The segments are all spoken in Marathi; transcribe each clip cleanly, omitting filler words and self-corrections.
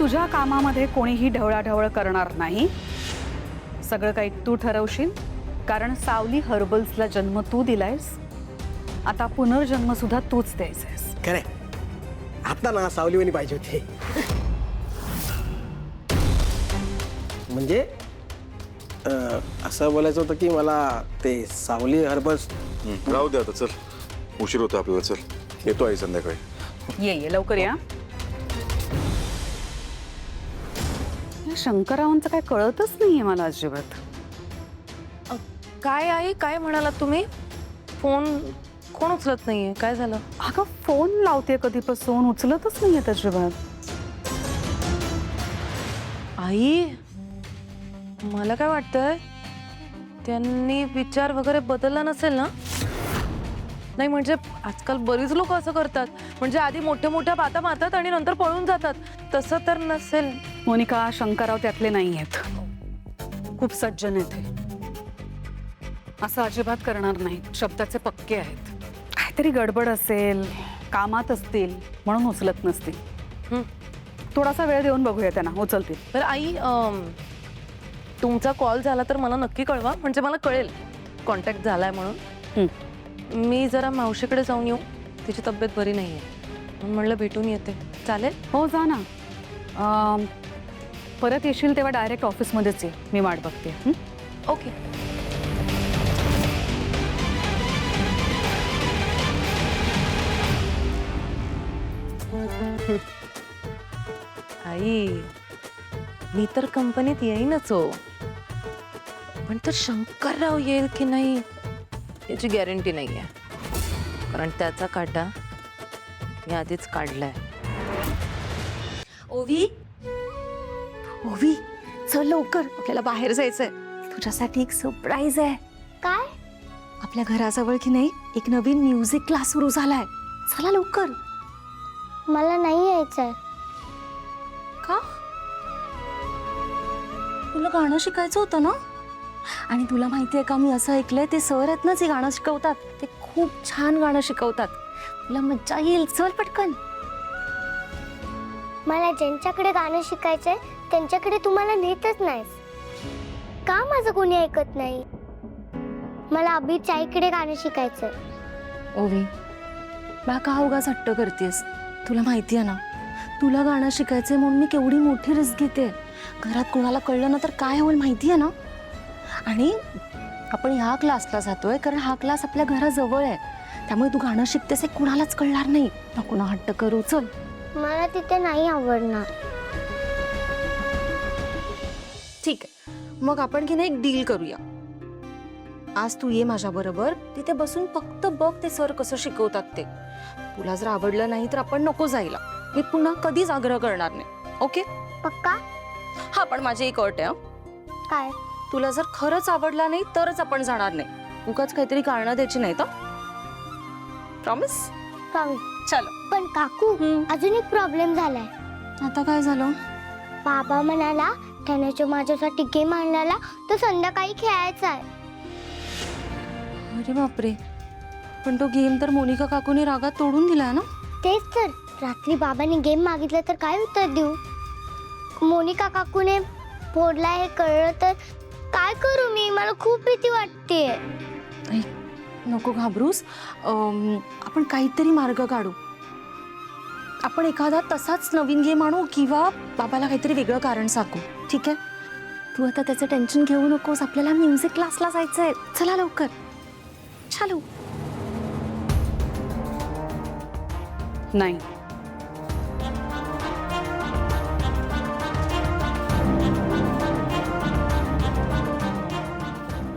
तुझ्या कामामध्ये कोणीही ढवळाढवळ करणार नाही. सगळं काही तू ठरवशील, कारण सावली हर्बल्सला जन्म तू दिलायस. आता पुनर्जन्म सुद्धा तूच द्यायचंयस. खरे आता ना सावलीवाणी पाहिजे होते. म्हणजे असं बोलायचं होतं की मला ते सावली हर्बल्स. राहू दे आता, चल उशीर होतो आपल्याला. चल येतो आई संध्याकाळी. ये लवकर या. या शंकररावांचं काय कळतच नाहीये मला अजिबात. काय आहे, काय म्हणालात तुम्ही? फोन कोण उचलत नाहीये, काय झालं? अगं फोन लावते कधीपासून, उचलतच नाहीये अजिबात. आई, मला काय वाटतंय त्यांनी विचार वगैरे बदलला नसेल ना? नाही म्हणजे आजकाल बरीच लोक असं करतात, म्हणजे आधी मोठ्या मोठ्या बाता मारतात आणि नंतर पळून जातात. तसं तर नसेल. मोनिका, शंकरराव त्यातले नाही आहेत. खूप सज्जन आहेत ते. असं अजिबात करणार नाहीत. शब्दाचे पक्के आहेत. काहीतरी गडबड असेल, कामात असतील म्हणून उचलत नसतील. थोडासा वेळ देऊन बघूया त्यांना, उचलतील. तर आई, तुमचा कॉल झाला तर मला नक्की कळवा, म्हणजे मला कळेल कॉन्टॅक्ट झालाय म्हणून. मी जरा मावशीकडे जाऊन येऊ, तिची तब्येत बरी नाहीये म्हणून म्हणलं भेटून येते. चालेल? हो जा ना. परत येशील तेव्हा डायरेक्ट ऑफिसमध्येच ये, मी वाट बघते. ओके. आई, मी तर कंपनीत येईनच हो, पण तर शंकरराव येईल की नाही याची गॅरंटी नाहीये, कारण त्याचा काटा मी आधीच काढलाय. ओवी, ओवी, चल लवकर, आपल्याला बाहेर जायचंय. तुझ्यासाठी एक सरप्राईज आहे. काय? आपल्या घराजवळ की नाही एक नवीन म्युझिक क्लास सुरू झालाय. चला लवकर. मला नाही यायचंय. का? तुला गाणं शिकायचं होतं ना? आणि तुला माहितीये का, मी असं ऐकलंय ते सर आहेत ना जे गाणं शिकवतात, ते खूप छान गाणं शिकवतात. तुला मज्जा येईल. चल पटकन. मला ज्यांच्याकडे गाणं शिकायचंय त्यांच्याकडे तुम्हाला नेतच नाहीस का? माझं कोणी ऐकत नाही. मला अभिच्या आईकडे गाणं शिकायचंय. ओवी, बा का उगाच हट्ट करतेस? तुला माहिती आहे ना, तुला गाणं शिकायचंय म्हणून मी केवढी मोठी रिस्क घेते. घरात कोणाला कळलं ना तर काय होईल माहिती आहे ना? आणि आपण ह्या क्लासला जातोय कारण हा क्लास आपल्या घराजवळ आहे, त्यामुळे तू गाणं शिकतेस हे कुणालाच कळणार नाही. नको ना हट्ट करू. चल. मला तिथे नाही आवडणार. ठीक आहे, मग आपण की नाही एक डील करूया. आज तू ये माझ्या बरोबर, तिथे बसून फक्त बघ ते सर कसं शिकवतात ते. तुला जर आवडलं नाही तर आपण नको जायला. मी पुन्हा कधीच आग्रह करणार नाही. ओके? पक्का? हा, पण माझी एक अट आहे. काय? तुला जर खरंच आवडला नाही तरच आपण जाणार नाही. उगाच काहीतरी कारणं द्यायची नाही तर. प्रॉमिस? प्रॉमिस. चलो. पण काकू, अजून एक प्रॉब्लेम झालाय. आता काय झालं? बाबा म्हणाला त्याने माझ्यासाठी गेम आणलेला तो संध्याकाळी खेळायचा आहे. अरे बापरे, पण तो गेम तर मोनिका काकूने रागात तोडून दिलाय ना? तेच तर, रात्री बाबांनी गेम मागितलं तर काय उत्तर देऊ? मोनिका काकूने फोडला हे कळलं तर काय करू मी? मला खूप भीती वाटतेय. नको घाबरूस. आपण काहीतरी मार्ग काढू. आपण एखादा तसाच नवीन गेम आणू किंवा बाबाला काहीतरी वेगळं कारण सांगू. ठीक आहे? तू आता त्याचं टेन्शन घेऊ नकोस. आपल्याला म्युझिक क्लासला जायचंय. चला लवकर. चालू. नाही,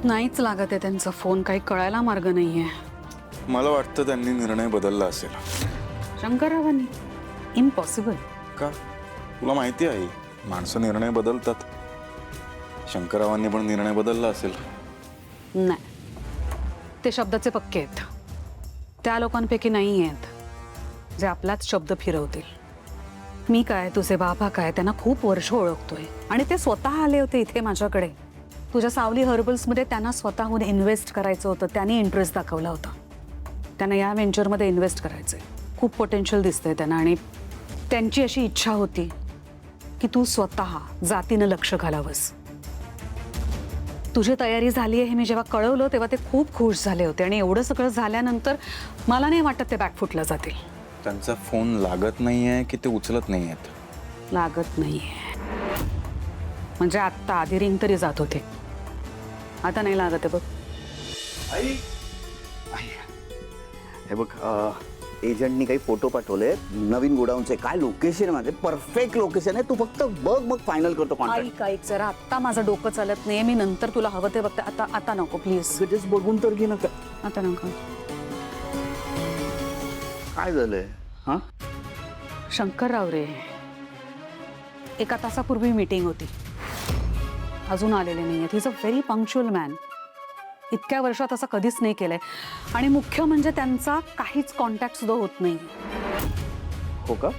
नाहीच लागत आहे त्यांचा फोन. काही कळायला मार्ग नाहीये. मला वाटतं त्यांनी निर्णय बदलला असेल. शंकररावांनी? इम्पॉसिबल. का? तुला माहिती आहे माणसं निर्णय बदलतात. शंकररावांनी पण निर्णय बदलला असेल. नाही, ते शब्दाचे पक्के आहेत. त्या लोकांपैकी नाही आहेत जे आपलाच शब्द फिरवतील. मी काय, तुझे बाबा काय, त्यांना खूप वर्ष ओळखतोय आणि ते स्वतः आले होते इथे माझ्याकडे. तुझ्या सावली हर्बल्समध्ये त्यांना स्वतःहून इन्व्हेस्ट करायचं होतं. त्यांनी इंटरेस्ट दाखवला होता. त्यांना या व्हेंचरमध्ये इन्व्हेस्ट करायचंय. खूप पोटेन्शियल दिसतंय त्यांना आणि त्यांची अशी इच्छा होती की तू स्वतः जातीनं लक्ष घालावंस. तुझी तयारी झाली आहे हे मी जेव्हा कळवलं तेव्हा ते खूप खुश झाले होते आणि एवढं सगळं झाल्यानंतर मला नाही वाटत ते बॅकफुटला जातील. त्यांचा फोन लागत नाहीये की ते उचलत नाही आहेत? लागत नाहीये म्हणजे आत्ता आधी रिंग तरी जात होते, आता नाही लागत आहे बघ. हे बघ, एजंटनी काही फोटो पाठवले नवीन गोडाऊनचे. काय लोकेशन आहे माझे, परफेक्ट लोकेशन आहे. तू फक्त बघ, मग फायनल करतो कॉन्ट्रॅक्ट. ऐक जरा, आत्ता माझं डोकं चालत नाही, मी नंतर तुला हवं ते बघते. आता आता नको प्लीज, जस्ट बघून तर घे ना. आता नको. काय झालंय? हा, शंकरराव रे, एका तासापूर्वी मीटिंग होती, अजून आलेले नाही आहेत. He is a very punctual man. इतक्या वर्षात असं कधीच नाही केलंय आणि मुख्य म्हणजे त्यांचा काहीच कॉन्टॅक्ट सुद्धा होत नाही. हो का?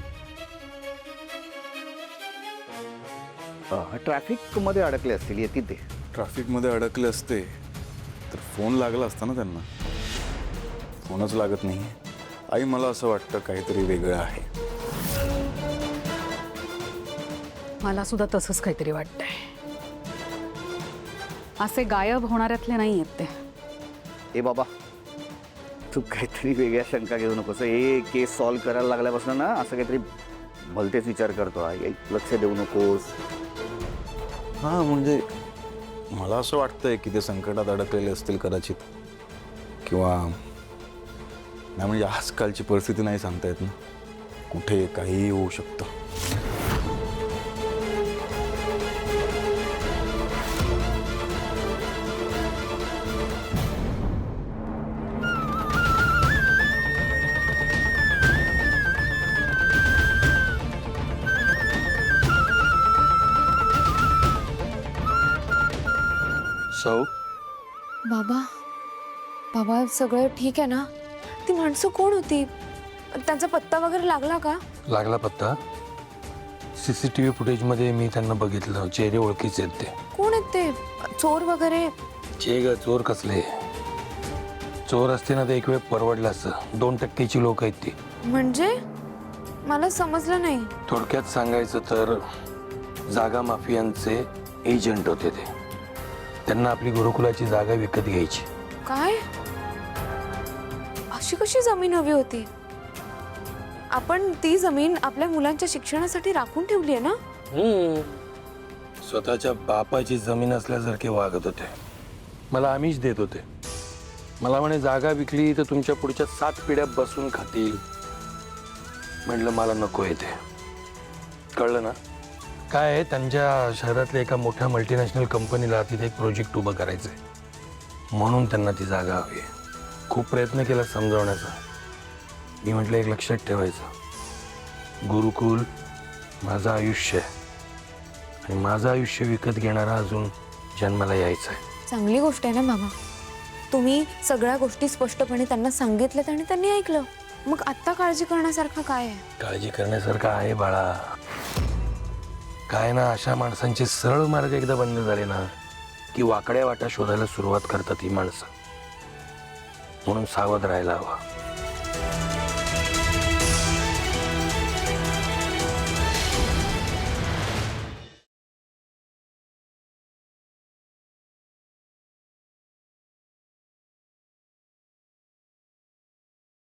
ट्रॅफिक मध्ये अडकले असतील, येतील ते. ट्रॅफिकमध्ये अडकले असते तर फोन लागला असता ना त्यांना. फोनच लागत नाही. आई, मला असं वाटतं काहीतरी वेगळं आहे. मला सुद्धा तसंच काहीतरी वाटतंय. असे गायब होणाऱ्यातले नाही आहेत ते. ए बाबा, तू काहीतरी वेगळ्या शंका घेऊ नकोस. हे केस सॉल्व्ह करायला लागल्यापासून ना असं काहीतरी भलतेच विचार करतो. लक्ष देऊ नकोस. हां, म्हणजे मला असं वाटतंय की ते संकटात अडकलेले असतील कदाचित, किंवा नाही, म्हणजे आजकालची परिस्थिती नाही सांगता येत ना, कुठे काहीही होऊ शकतं. सौ, बाबा, बाबा सगळं ठीक आहे ना? ती माणसं कोण होती? त्यांचा पत्ता वगैरे लागला का? लागला पत्ता. CCTV फुटेजमध्ये मी त्यांना बघितलं. चेहरे ओळखीचे आहेत ते. कोण आहेत ते? चोर वगैरे? ग चोर कसले? चोर असते ना ते एक वेळ परवडलं असतं. 2% लोक आहेत ती. म्हणजे मला समजलं नाही. थोडक्यात सांगायचं तर जागा माफियांचे एजंट होते ते. त्यांना आपली गुरुकुलाची जागा विकत घ्यायची. काय? अशी कशी जमीन हवी होती? आपण ती जमीन आपल्या मुलांच्या शिक्षणासाठी राखून ठेवली आहे ना? स्वतःच्या बापाची जमीन असल्यासारखे वागत होते. मला आमिष देत होते. मला म्हणे जागा विकली तर तुमच्या पुढच्या 7 पिढ्या बसून खातील. म्हटलं मला नको येते. कळलं ना? काय आहे, त्यांच्या शहरातल्या एका मोठ्या मल्टीनॅशनल कंपनीला तिथे एक प्रोजेक्ट उभं करायचं आहे, म्हणून त्यांना ती जागा हवी आहे. खूप प्रयत्न केला समजावण्याचा. मी म्हटलं एक लक्षात ठेवायचं, गुरुकुल माझं आयुष्य आहे आणि माझं आयुष्य विकत घेणारा अजून जन्माला यायचं आहे. चांगली गोष्ट आहे ना बाबा. तुम्ही सगळ्या गोष्टी स्पष्टपणे त्यांना सांगितल्यात आणि त्यांनी ऐकलं. मग आत्ता काळजी करण्यासारखं काय आहे? काळजी करण्यासारखं आहे बाळा. काय ना, अशा माणसांचे सरळ मार्ग एकदा बंद झाले ना की वाकड्या वाटा शोधायला सुरुवात करतात ही माणसं. म्हणून सावध राहायला हवं.